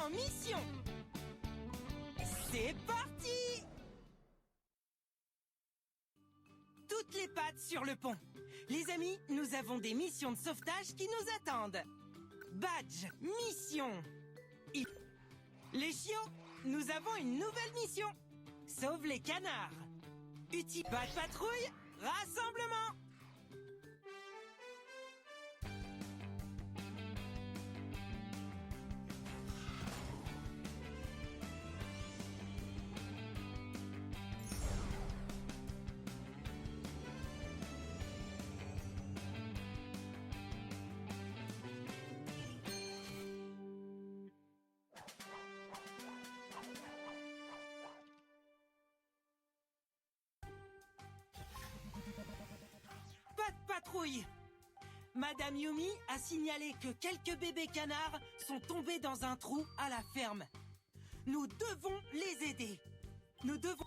en mission. C'est parti! Toutes les pattes sur le pont. Les amis, nous avons des missions de sauvetage qui nous attendent. Badge, mission. Les chiots, nous avons une nouvelle mission. Sauve les canards. Pas de patrouille, rassemblement. Pas de patrouille. Madame Yumi a signalé que quelques bébés canards sont tombés dans un trou à la ferme. Nous devons les aider. Nous devons...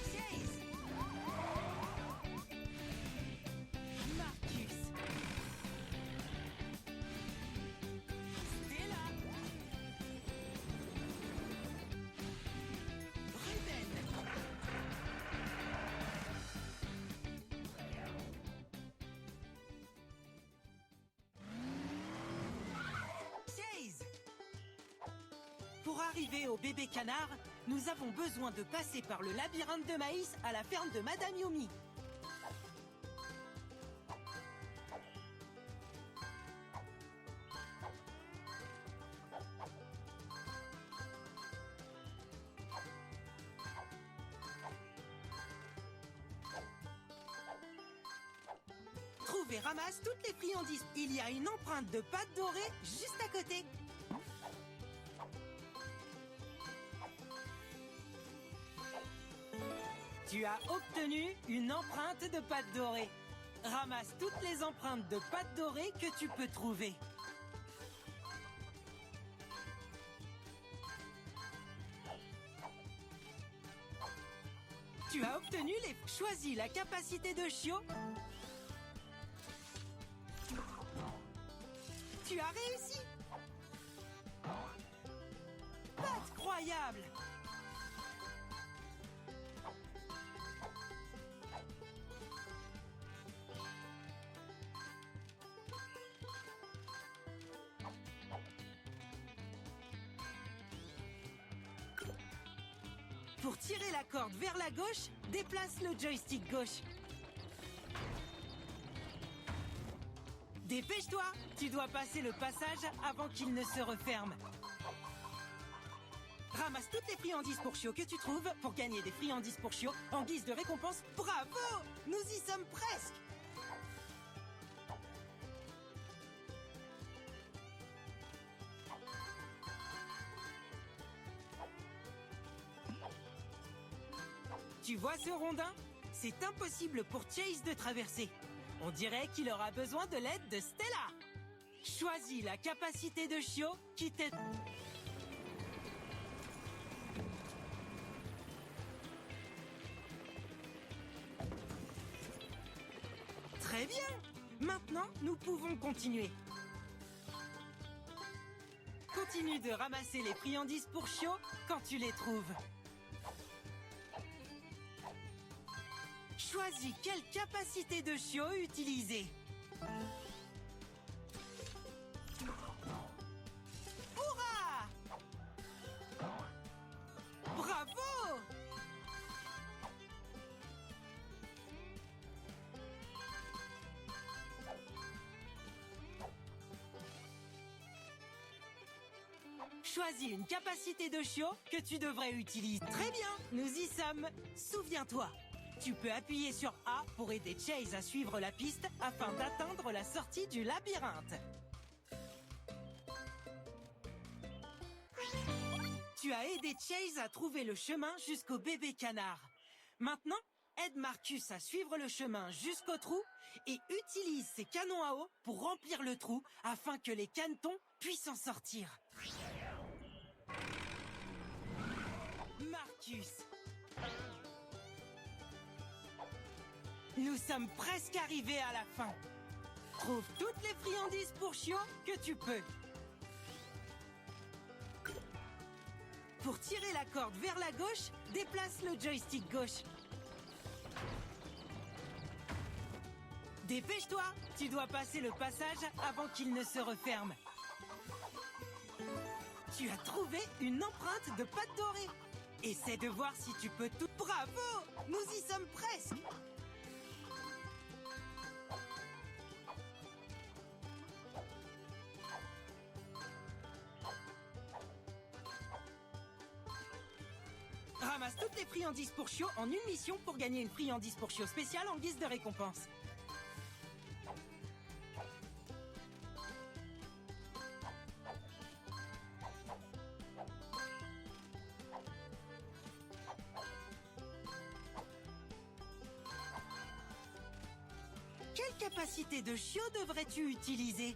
Chase! Marcus! Stella! Ruben! Chase! Pour arriver au bébé canard, nous avons besoin de passer par le labyrinthe de maïs à la ferme de Madame Yumi. Trouve et ramasse toutes les friandises. Il y a une empreinte de pâte dorée juste à côté. Tu as obtenu une empreinte de pâte dorée. Ramasse toutes les empreintes de pâte dorée que tu peux trouver. Tu as obtenu les... Choisis la capacité de chiot. Tu as réussi. Pas croyable. Pour tirer la corde vers la gauche, déplace le joystick gauche. Dépêche-toi, tu dois passer le passage avant qu'il ne se referme. Ramasse toutes les friandises pour chiots que tu trouves pour gagner des friandises pour chiots en guise de récompense. Bravo! Nous y sommes presque! Tu vois ce rondin? C'est impossible pour Chase de traverser. On dirait qu'il aura besoin de l'aide de Stella. Choisis la capacité de chiot qui t'aide. Très bien. Maintenant, nous pouvons continuer. Continue de ramasser les friandises pour chiots quand tu les trouves. Choisis quelle capacité de chiot utiliser. Hurrah! Bravo! Choisis une capacité de chiot que tu devrais utiliser. Très bien, nous y sommes. Souviens-toi. Tu peux appuyer sur A pour aider Chase à suivre la piste afin d'atteindre la sortie du labyrinthe. Tu as aidé Chase à trouver le chemin jusqu'au bébé canard. Maintenant, aide Marcus à suivre le chemin jusqu'au trou et utilise ses canons à eau pour remplir le trou afin que les canetons puissent en sortir. Marcus. Nous sommes presque arrivés à la fin. Trouve toutes les friandises pour chiots que tu peux. Pour tirer la corde vers la gauche, déplace le joystick gauche. Dépêche-toi, tu dois passer le passage avant qu'il ne se referme. Tu as trouvé une empreinte de pâte dorée. Essaie de voir si tu peux tout... Bravo! Nous y sommes presque! Ramasse toutes les friandises pour chiots en une mission pour gagner une friandise pour chiots spéciale en guise de récompense. Quelle capacité de chiot devrais-tu utiliser ?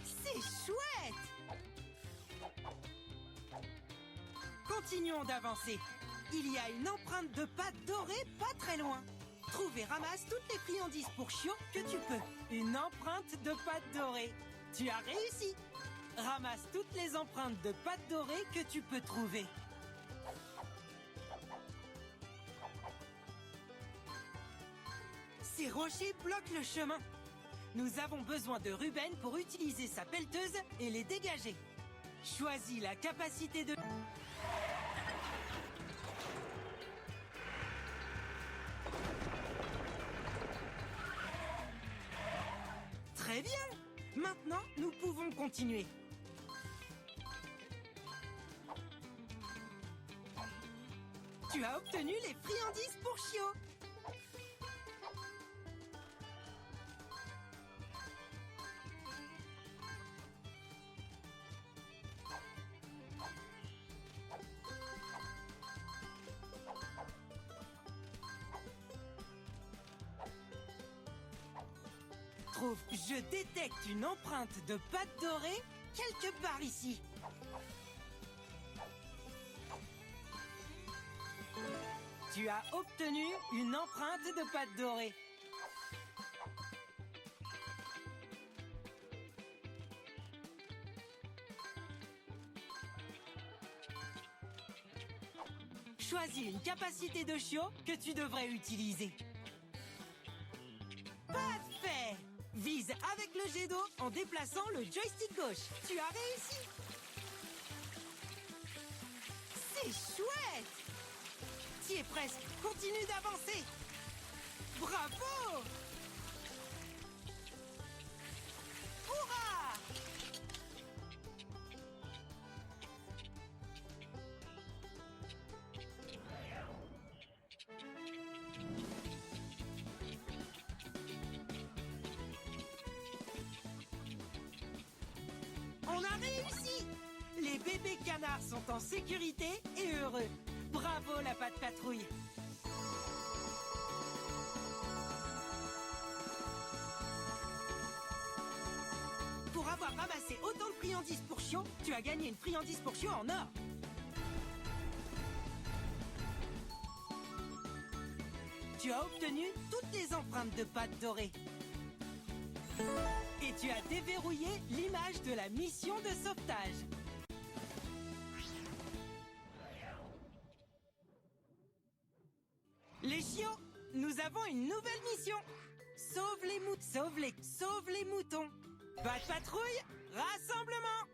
C'est chouette! Continuons d'avancer. Il y a une empreinte de pâte dorée pas très loin. Trouve et ramasse toutes les friandises pour chiots que tu peux. Une empreinte de pâte dorée. Tu as réussi. Ramasse toutes les empreintes de pâte dorée que tu peux trouver. Ces rochers bloquent le chemin. Nous avons besoin de Ruben pour utiliser sa pelleteuse et les dégager. Choisis la capacité de... Très bien! Maintenant, nous pouvons continuer. Tu as obtenu les friandises pour chiots. Trouve, je détecte une empreinte de pâte dorée quelque part ici. Tu as obtenu une empreinte de pâte dorée. Choisis une capacité de chiot que tu devrais utiliser. Parfait! Vise avec le jet d'eau en déplaçant le joystick gauche. Tu as réussi! C'est chouette! Tu y es presque. Continue d'avancer. Bravo! Hurrah! On a réussi! Les bébés canards sont en sécurité et heureux. Bravo la patte patrouille! Pour avoir ramassé autant de friandises pour chiots, tu as gagné une friandise pour chiots en or. Tu as obtenu toutes les empreintes de pâte dorée. Et tu as déverrouillé l'image de la mission de sauvetage. Les chiots, nous avons une nouvelle mission. Sauve les moutons. Sauve les moutons. Patte patrouille, rassemblement.